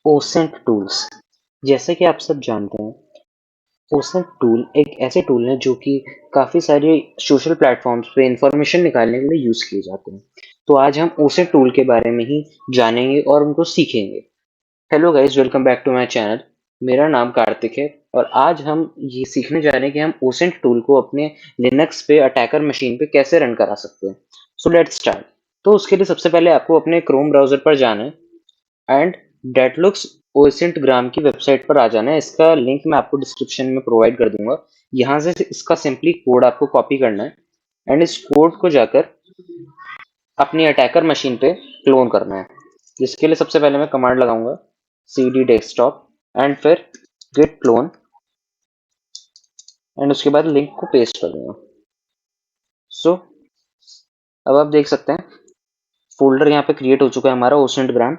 OSINT tools. जैसे कि आप सब जानते हैं, ओसेंट टूल एक ऐसे टूल है जो कि काफ़ी सारे सोशल प्लेटफॉर्म्स पे इंफॉर्मेशन निकालने के लिए यूज़ किए जाते हैं। तो आज हम ओसेंट टूल के बारे में ही जानेंगे और उनको सीखेंगे। Hello guys, welcome back to my channel. मेरा नाम कार्तिक है और आज हम ये सीखने जा रहे हैं कि हम ओसेंट टूल को अपने लिनक्स पे अटैकर मशीन पे कैसे रन करा सकते हैं। So let's start. तो उसके लिए सबसे पहले आपको अपने क्रोम ब्राउज़र पर जाना है एंड डेटलुक्स ओसेंट ग्राम की वेबसाइट पर आ जाना है। इसका लिंक मैं आपको डिस्क्रिप्शन में प्रोवाइड कर दूंगा। यहाँ से इसका सिंपली कोड आपको कॉपी करना है एंड इस कोड को जाकर अपनी अटैकर मशीन पे क्लोन करना है। जिसके लिए सबसे पहले मैं कमांड लगाऊंगा cd डेस्कटॉप एंड फिर git clone एंड उसके बाद लिंक को पेस्ट कर दूंगा। सो अब आप देख सकते हैं फोल्डर यहाँ पे क्रिएट हो चुका है हमारा ओसेंट ग्राम।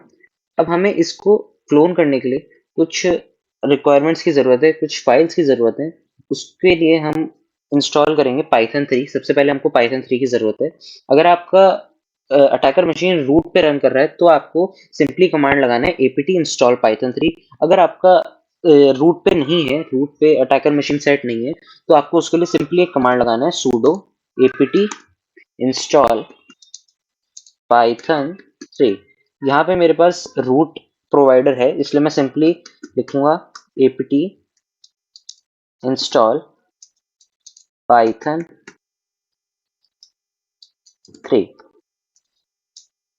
अब हमें इसको क्लोन करने के लिए कुछ रिक्वायरमेंट्स की ज़रूरत है, कुछ फाइल्स की ज़रूरत है। उसके लिए हम इंस्टॉल करेंगे पाइथन 3। सबसे पहले हमको पाइथन 3 की ज़रूरत है। अगर आपका अटैकर मशीन रूट पे रन कर रहा है तो आपको सिंपली कमांड लगाना है apt इंस्टॉल पाइथन 3। अगर आपका रूट पे नहीं है, रूट पे अटैकर मशीन सेट नहीं है, तो आपको उसके लिए सिंपली एक कमांड लगाना है sudo apt इंस्टॉल पाइथन 3। यहाँ पे मेरे पास रूट प्रोवाइडर है, इसलिए मैं सिंपली लिखूंगा apt install Python 3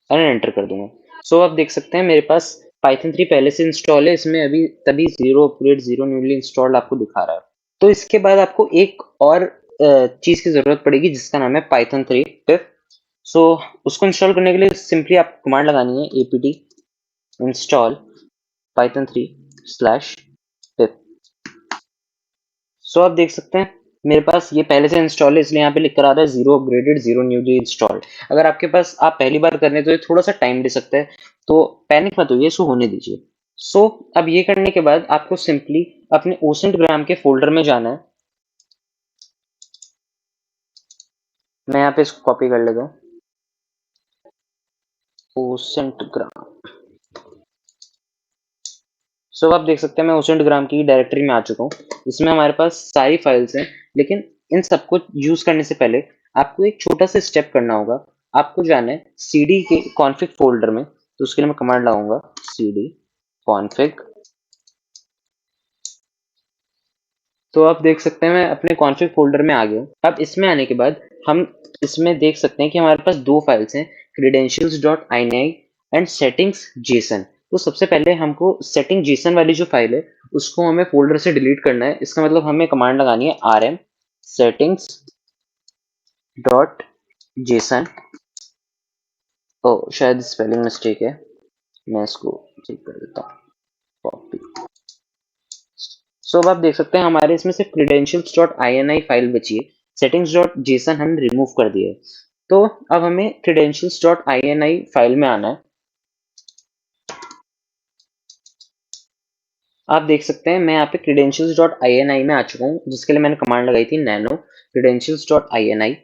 and enter कर दूंगा। सो आप देख सकते हैं मेरे पास पाइथन 3 पहले से इंस्टॉल है। इसमें अभी तभी zero upgrade zero newly installed आपको दिखा रहा है। तो इसके बाद आपको एक और चीज की जरूरत पड़ेगी जिसका नाम है पाइथन 3 पिप। सो उसको इंस्टॉल करने के लिए सिंपली आप कमांड लगानी है apt इंस्टॉल पाइथन 3 स्लैश पिप। सो आप देख सकते हैं मेरे पास ये पहले से इंस्टॉल है, इसलिए यहाँ पे लिख कर आ रहा है zero upgraded zero newly installed. अगर आपके पास आप पहली बार करने तो ये थोड़ा सा टाइम ले सकता है, तो पैनिक मत होइए, इसको होने दीजिए। सो अब ये करने के बाद आपको सिंपली अपने ओसेंट ग्राम के फोल्डर में जाना है। मैं यहाँ पे इसको कॉपी कर लेता हूँ, ओसेंट ग्राम। सो आप देख सकते हैं मैं ओसेंट ग्राम की डायरेक्टरी में आ चुका हूँ। इसमें हमारे पास सारी फाइल्स हैं, लेकिन इन सबको यूज करने से पहले आपको एक छोटा सा स्टेप करना होगा। आपको जाना है cd के कॉन्फ़िग फोल्डर में। तो उसके लिए मैं कमांड लगाऊंगा cd कॉन्फ़िग। तो आप देख सकते हैं मैं अपने कॉन्फ़िग फोल्डर में आ गया हूँ। अब इसमें आने के बाद हम इसमें देख सकते हैं कि हमारे पास दो फाइल्स हैं, credentials.ini एंड settings json। तो सबसे पहले हमको सेटिंग जेसन वाली जो फाइल है उसको हमें फोल्डर से डिलीट करना है। इसका मतलब हमें कमांड लगानी है rm settings डॉट जेसन। ओ शायद स्पेलिंग मिस्टेक है, मैं इसको चेक कर देता हूँ। कॉपी। सो अब आप देख सकते हैं हमारे इसमें सिर्फ credentials डॉट ini फाइल बची है। settings डॉट जेसन हमने रिमूव कर दिया है। तो अब हमें credentials डॉट ini फाइल में आना है। आप देख सकते हैं मैं यहाँ पे credentials डॉट ini में आ चुका हूँ, जिसके लिए मैंने कमांड लगाई थी nano credentials dot ini।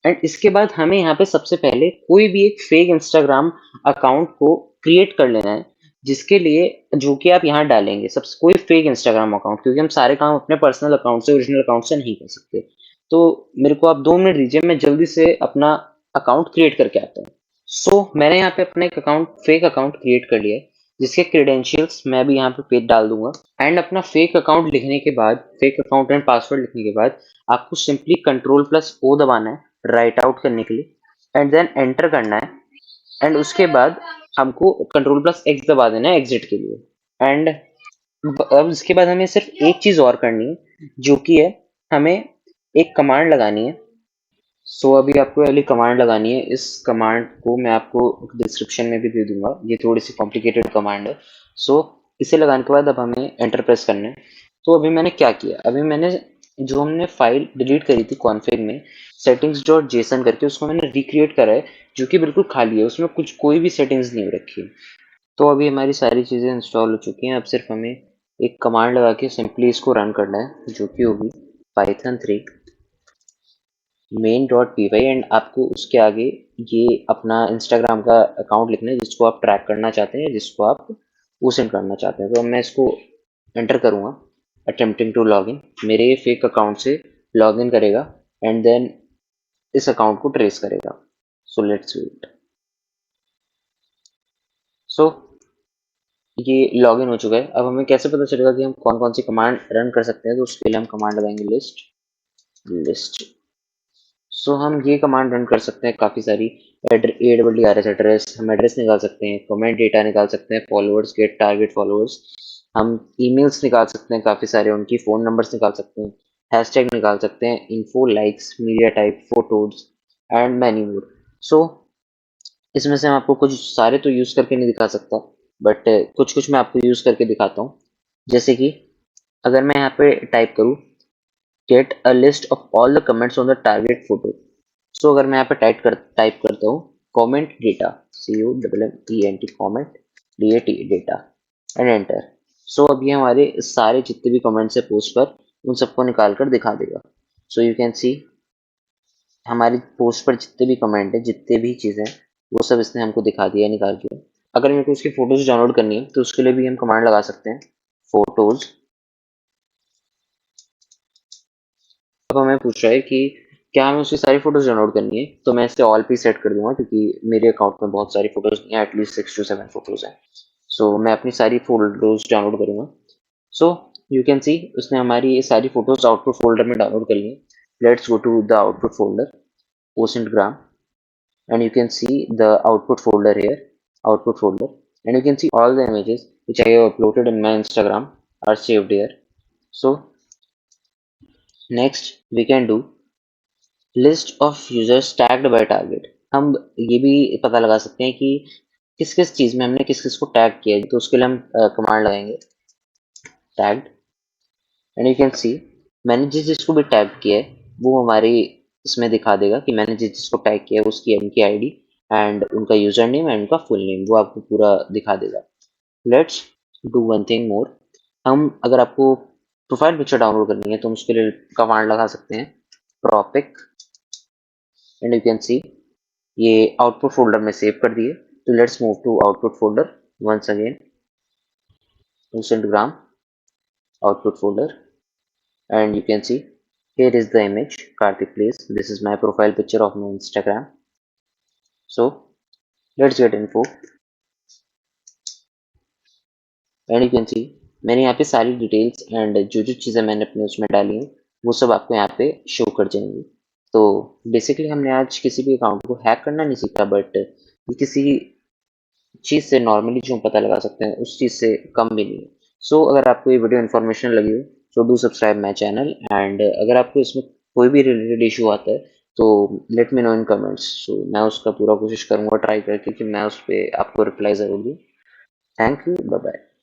And इसके बाद हमें यहाँ पे सबसे पहले कोई भी एक फेक इंस्टाग्राम अकाउंट को क्रिएट कर लेना है, जिसके लिए जो कि आप यहाँ डालेंगे सबसे कोई फेक इंस्टाग्राम अकाउंट, क्योंकि हम सारे काम अपने पर्सनल अकाउंट से ओरिजिनल अकाउंट से नहीं कर सकते। तो मेरे को आप 2 मिनट दीजिए, मैं जल्दी से अपना अकाउंट क्रिएट करके आता हूँ। सो मैंने यहाँ पे अपना एक अकाउंट फेक अकाउंट क्रिएट कर लिया है, जिसके क्रेडेंशियल्स मैं भी यहाँ पे पेज डाल दूंगा। एंड अपना फेक अकाउंट लिखने के बाद, फेक अकाउंट एंड पासवर्ड लिखने के बाद आपको सिंपली कंट्रोल प्लस ओ दबाना है राइट आउट करने के लिए एंड देन एंटर करना है। एंड उसके बाद हमको कंट्रोल प्लस एक्स दबा देना है एग्जिट के लिए। एंड अब इसके बाद हमें सिर्फ एक चीज और करनी है, जो कि है हमें एक कमांड लगानी है। सो अभी आपको वाली कमांड लगानी है। इस कमांड को मैं आपको डिस्क्रिप्शन में भी दे दूंगा, ये थोड़ी सी कॉम्प्लिकेटेड कमांड है। सो इसे लगाने के बाद अब हमें एंटर प्रेस करना है। तो अभी मैंने क्या किया, अभी मैंने जो हमने फाइल डिलीट करी थी कॉन्फ़िग में सेटिंग्स डॉट जेसन करके, उसको मैंने रिक्रिएट करा है, जो कि बिल्कुल खाली है, उसमें कुछ कोई भी सेटिंग्स नहीं रखी है। तो अभी हमारी सारी चीज़ें इंस्टॉल हो चुकी हैं। अब सिर्फ हमें एक कमांड लगा के सिंपली इसको रन करना है, जो कि होगी पाइथन 3 main.py। एंड आपको उसके आगे ये अपना इंस्टाग्राम का अकाउंट लिखना है जिसको आप ट्रैक करना चाहते हैं, जिसको आप वो सेंड करना चाहते हैं। तो अब मैं इसको एंटर करूंगा, अटेम्प्टिंग टू लॉग इन, मेरे फेक अकाउंट से लॉग इन करेगा एंड देन इस अकाउंट को ट्रेस करेगा। So let's wait. सो ये लॉगिन हो चुका है। अब हमें कैसे पता चलेगा कि हम कौन कौन सी कमांड रन कर सकते हैं? तो उसके लिए हम कमांड लगाएंगे लिस्ट लिस्ट। सो हम ये कमांड रन कर सकते हैं काफी सारी। AWRS एड्रेस, हम एड्रेस निकाल सकते हैं, कमेंट डेटा निकाल सकते हैं, फॉलोअर्स, गेट टारगेट फॉलोअर्स, हम ईमेल्स निकाल सकते हैं काफी सारे, उनकी फोन नंबर्स निकाल सकते हैं, हैशटैग निकाल सकते हैं, info, likes, media type, photos and many more. So इसमें से मैं आपको कुछ सारे तो यूज करके नहीं दिखा सकता, बट कुछ कुछ मैं आपको यूज करके दिखाता हूँ। जैसे कि अगर मैं यहाँ पे टाइप करूँ get a list of all the comments on the target photo. So अगर मैं यहाँ पे टाइप करता हूँ comment data, COMMENT, comment DAT data and enter. So अब ये हमारे सारे जितने भी कमेंट्स है पोस्ट पर, उन सबको निकाल कर दिखा देगा। सो यू कैन सी हमारी पोस्ट पर जितने भी कमेंट है, जितने भी चीजें हैं, वो सब इसने हमको दिखा दिया निकाल के। अगर मेरे को उसकी फोटोज डाउनलोड करनी है तो उसके लिए भी हम कमांड लगा सकते हैं फोटोज। अब हमें पूछ रहा है कि क्या हमें उसकी सारी फोटोज डाउनलोड करनी है, तो मैं इसे ऑल पे सेट कर दूंगा क्योंकि मेरे अकाउंट में बहुत सारी फोटोज नहीं है, एटलीस्ट 6 to 7 फोटोज हैं। सो मैं अपनी सारी फोटोज डाउनलोड करूंगा। सो यू कैन सी उसने हमारी ये सारी फोटोज आउटपुट फोल्डर में डाउनलोड कर ली है। Let's go to the output folder, OSINTgram, and you can see the output folder here, output folder, and you can see all the images which I have uploaded in my Instagram are saved here. So next we can do list of users tagged by target। हम ये भी पता लगा सकते हैं कि किस किस चीज में हमने किस किस को टैग किया है, तो उसके लिए हम कमांड लगाएंगे टैग्ड, एंड यू कैन सी मैंने जिस जिसको भी टैग किया है वो हमारी इसमें दिखा देगा कि मैंने जिस जिसको टैग किया है उसकी उनकी आईडी एंड उनका यूजर नेम एंड उनका फुल नेम, वो आपको पूरा दिखा देगा। Let's do one thing more. हम अगर आपको प्रोफाइल पिक्चर डाउनलोड करनी है तो हम उसके लिए कमांड लगा सकते हैं propic, and you can see ये आउटपुट फोल्डर में सेव कर दिए। तो let's move to output folder once again, OSINTgram output folder, and you can see here is the image Karthik Place. This is my profile picture of my Instagram. So let's get info, and you can see मैंने यहाँ पे सारी details and जो जो चीज़ें मैंने अपने उसमें डाली हैं वो सब आपको यहाँ पे शो कर जाएंगी। तो बेसिकली हमने आज किसी भी अकाउंट को हैक करना नहीं सीखा, बट किसी चीज़ से नॉर्मली जो हम पता लगा सकते हैं उस चीज़ से कम भी नहीं है। सो अगर आपको ये वीडियो इन्फॉर्मेशन लगी हो so do subscribe my channel, and अगर आपको इसमें कोई भी रिलेटेड इशू आता है तो let me know in comments. So मैं उसका पूरा कोशिश करूँगा ट्राई करके कि मैं उस पर आपको रिप्लाई ज़रूर दूँ। Thank you.